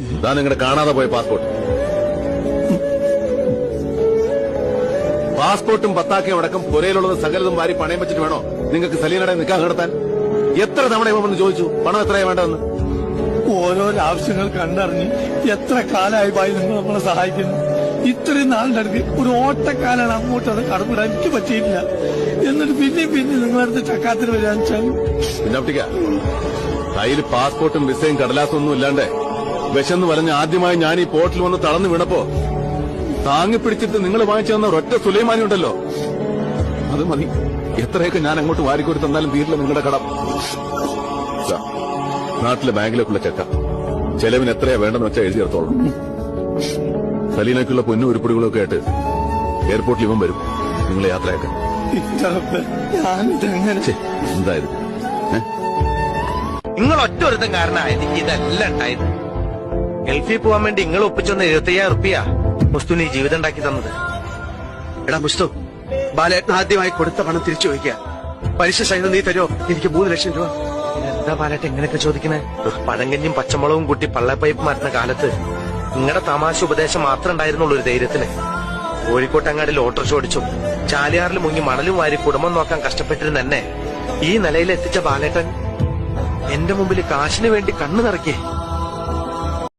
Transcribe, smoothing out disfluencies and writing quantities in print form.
ഇതാ നിങ്ങളുടെ കാണാതെ പോയ പാസ്പോർട്ടും പത്താക്കയും അടക്കം പുരയിലുള്ളത് സകലതും വാരി പണയം വെച്ചിട്ട് വേണോ നിങ്ങൾക്ക് സലീനയുടെ നിക്കാഹ് നടത്താൻ? എത്ര തവണ ഇവന്ന് ചോദിച്ചു പണം എത്രയാ വേണ്ടതെന്ന്? ഓരോരോ ആവശ്യങ്ങൾ കണ്ടറിഞ്ഞ് എത്ര കാലമായി ബായി നിങ്ങൾ നമ്മളെ സഹായിക്കുന്നു. ഇത്രയും നാളിന്റെ അടുത്ത് ഒരു ഓട്ടക്കാലാണ് അങ്ങോട്ട് അത് കടന്നിടാൻ എനിക്ക് പറ്റിയില്ല. എന്നിട്ട് പിന്നെ നിങ്ങളടുത്ത് ചക്കാത്തിന് വരാന്ന് വെച്ചാൽ പിന്നെ കയ്യിൽ പാസ്പോർട്ടും വിസയും കടലാസും ഒന്നും ഇല്ലാണ്ട് വിശന്ന് വലഞ്ഞ് ആദ്യമായി ഞാൻ ഈ പോർട്ടിൽ വന്ന് തളർന്നു വീണപ്പോ താങ്ങിപ്പിടിച്ചിട്ട് നിങ്ങൾ വാങ്ങിച്ചു തന്ന ഒരൊറ്റ സുലൈമാനി ഉണ്ടല്ലോ, അത് മതി. എത്രയൊക്കെ ഞാൻ അങ്ങോട്ട് വാരിക്കോരി തന്നാലും തീരില്ല നിങ്ങളുടെ കടം. നാട്ടിലെ ബാങ്കിലേക്കുള്ള ചെക്ക ചെലവിന് എത്രയാ വേണ്ടെന്ന് വെച്ചാൽ എഴുതി ചേർത്തോളൂ. സലീനയ്ക്കുള്ള പൊന്നും ഉരുപ്പടികളൊക്കെ ആയിട്ട് എയർപോർട്ടിൽ ഇവൻ വരും നിങ്ങളെ യാത്രയാക്കാൻ. എന്തായത്? നിങ്ങൾ ഒറ്റ ഒരുത്തം കാരണമായത് ഇതെല്ലാം ഉണ്ടായത്. ഗൾഫിൽ പോവാൻ വേണ്ടി നിങ്ങൾ ഒപ്പിച്ചൊന്ന് 75,000 റുപ്യ മുസ്തു നീ ജീവിതം ഉണ്ടാക്കി തന്നത്. എടാ മുസ്തു, ബാലേട്ടൻ ആദ്യമായി കൊടുത്ത പണം തിരിച്ചു ചോദിക്കുക. പലിശ സഹിതം നീ തരുമോ? എനിക്ക് 3 ലക്ഷം രൂപ. എന്താ പാലായിട്ട് എങ്ങനെയൊക്കെ ചോദിക്കണേ? പഴങ്കഞ്ഞും പച്ചമുളകും കൂട്ടി പള്ളപ്പൈപ്പ് മാറ്റുന്ന കാലത്ത് നിങ്ങളുടെ തമാശ ഉപദേശം മാത്രം ഉണ്ടായിരുന്നുള്ളൂ ഒരു ധൈര്യത്തിന്. കോഴിക്കോട്ടങ്ങാടിൽ ഓട്ടോറിക്ഷ ഓടിച്ചു ചാലിയാറിൽ മുങ്ങി മണലും വാരി കുടുംബം നോക്കാൻ കഷ്ടപ്പെട്ടിരുന്ന എന്നെ ഈ നിലയിൽ എത്തിച്ച ബാലേട്ടൻ എന്റെ മുമ്പിൽ കാശിന് വേണ്ടി കണ്ണു നിറയ്ക്കേ.